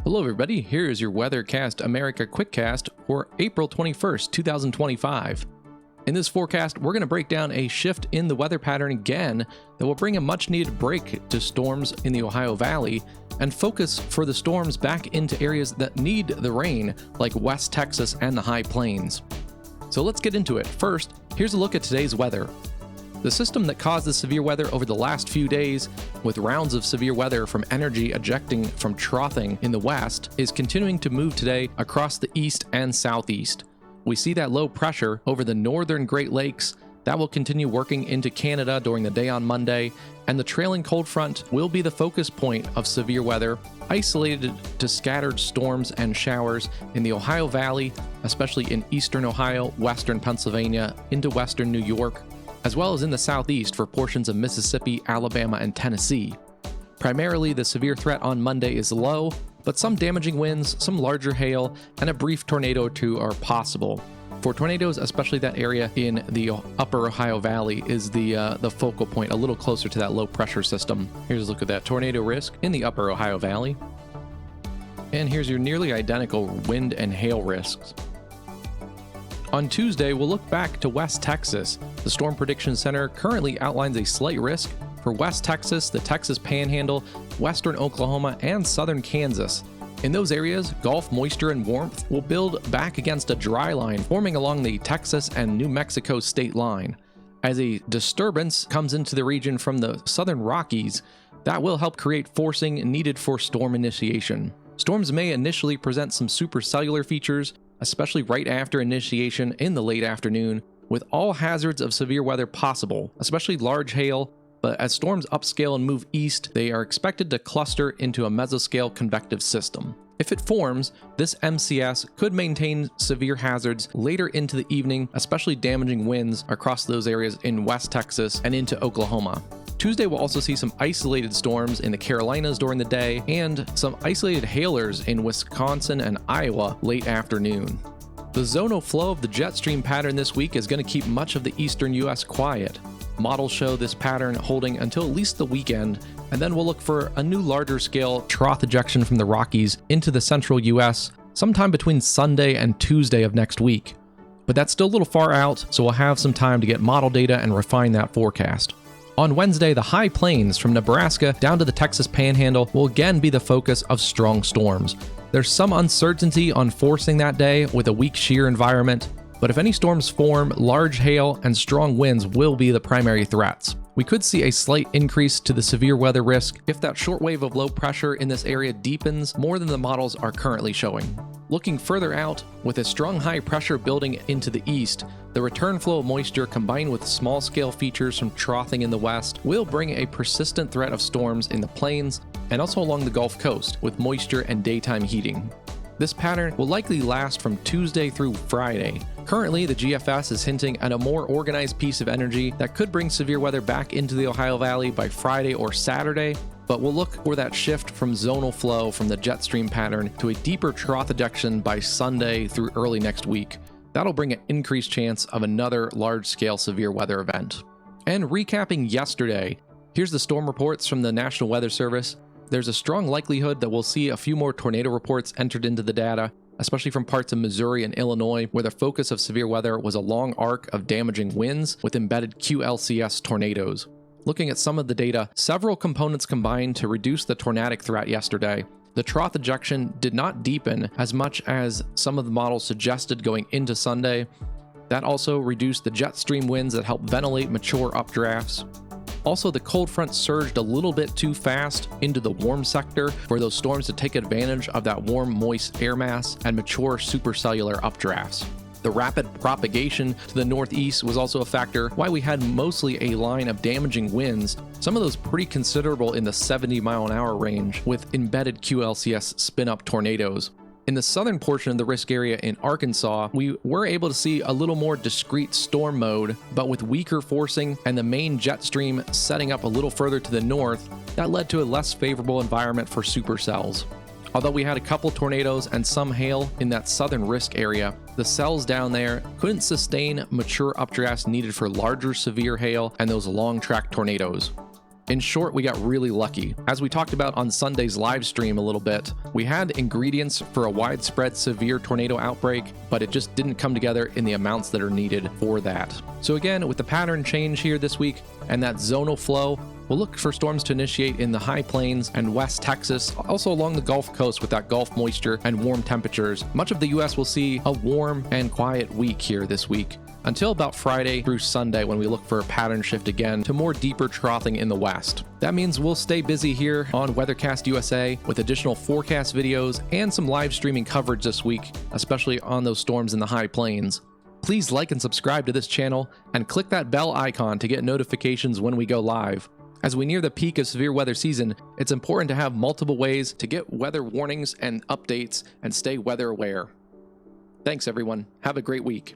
Hello everybody, here is your WeatherCast America Quickcast for April 21st, 2025. In this forecast, we're going to break down a shift in the weather pattern again that will bring a much needed break to storms in the Ohio Valley and focus for the storms back into areas that need the rain, like West Texas and the High Plains. So let's get into it. First, here's a look at today's weather. The system that caused the severe weather over the last few days, with rounds of severe weather from energy ejecting from troughing in the west, is continuing to move today across the east and southeast. We see that low pressure over the northern Great Lakes that will continue working into Canada during the day on Monday, and the trailing cold front will be the focus point of severe weather, isolated to scattered storms and showers in the Ohio Valley, especially in eastern Ohio, western Pennsylvania, into western New York, as well as in the southeast for portions of Mississippi, Alabama, and Tennessee. Primarily, the severe threat on Monday is low, but some damaging winds, some larger hail, and a brief tornado or two are possible. For tornadoes, especially that area in the upper Ohio Valley is the focal point, a little closer to that low pressure system. Here's a look at that tornado risk in the upper Ohio Valley. And here's your nearly identical wind and hail risks. On Tuesday, we'll look back to West Texas. The Storm Prediction Center currently outlines a slight risk for West Texas, the Texas Panhandle, western Oklahoma, and southern Kansas. In those areas, Gulf moisture and warmth will build back against a dry line forming along the Texas and New Mexico state line. As a disturbance comes into the region from the southern Rockies, that will help create forcing needed for storm initiation. Storms may initially present some supercellular features, especially right after initiation in the late afternoon, with all hazards of severe weather possible, especially large hail, but as storms upscale and move east, they are expected to cluster into a mesoscale convective system. If it forms, this MCS could maintain severe hazards later into the evening, especially damaging winds across those areas in West Texas and into Oklahoma. Tuesday will also see some isolated storms in the Carolinas during the day and some isolated hailers in Wisconsin and Iowa late afternoon. The zonal flow of the jet stream pattern this week is going to keep much of the eastern U.S. quiet. Models show this pattern holding until at least the weekend, and then we'll look for a new larger scale trough ejection from the Rockies into the central U.S. sometime between Sunday and Tuesday of next week. But that's still a little far out, so we'll have some time to get model data and refine that forecast. On Wednesday, the High Plains from Nebraska down to the Texas Panhandle will again be the focus of strong storms. There's some uncertainty on forcing that day with a weak shear environment, but if any storms form, large hail and strong winds will be the primary threats. We could see a slight increase to the severe weather risk if that short wave of low pressure in this area deepens more than the models are currently showing. Looking further out, with a strong high pressure building into the east, the return flow of moisture combined with small-scale features from troughing in the west will bring a persistent threat of storms in the plains and also along the Gulf Coast with moisture and daytime heating. This pattern will likely last from Tuesday through Friday. Currently, the GFS is hinting at a more organized piece of energy that could bring severe weather back into the Ohio Valley by Friday or Saturday, but we'll look for that shift from zonal flow from the jet stream pattern to a deeper trough ejection by Sunday through early next week. That'll bring an increased chance of another large-scale severe weather event. And recapping yesterday, here's the storm reports from the National Weather Service. There's a strong likelihood that we'll see a few more tornado reports entered into the data, especially from parts of Missouri and Illinois, where the focus of severe weather was a long arc of damaging winds with embedded QLCS tornadoes. Looking at some of the data, several components combined to reduce the tornadic threat yesterday. The trough ejection did not deepen as much as some of the models suggested going into Sunday. That also reduced the jet stream winds that help ventilate mature updrafts. Also, the cold front surged a little bit too fast into the warm sector for those storms to take advantage of that warm, moist air mass and mature supercellular updrafts. The rapid propagation to the northeast was also a factor why we had mostly a line of damaging winds, some of those pretty considerable in the 70-mile-an-hour range with embedded QLCS spin-up tornadoes. In the southern portion of the risk area in Arkansas, we were able to see a little more discrete storm mode, but with weaker forcing and the main jet stream setting up a little further to the north, that led to a less favorable environment for supercells. Although we had a couple tornadoes and some hail in that southern risk area, the cells down there couldn't sustain mature updrafts needed for larger severe hail and those long track tornadoes. In short, we got really lucky. As we talked about on Sunday's live stream a little bit, we had ingredients for a widespread severe tornado outbreak, but it just didn't come together in the amounts that are needed for that. So again, with the pattern change here this week and that zonal flow, we'll look for storms to initiate in the high plains and West Texas, also along the Gulf Coast with that Gulf moisture and warm temperatures. Much of the US will see a warm and quiet week here this week, until about Friday through Sunday when we look for a pattern shift again to more deeper troughing in the west. That means we'll stay busy here on WeatherCastUSA with additional forecast videos and some live streaming coverage this week, especially on those storms in the high plains. Please like and subscribe to this channel and click that bell icon to get notifications when we go live. As we near the peak of severe weather season, it's important to have multiple ways to get weather warnings and updates and stay weather aware. Thanks everyone. Have a great week.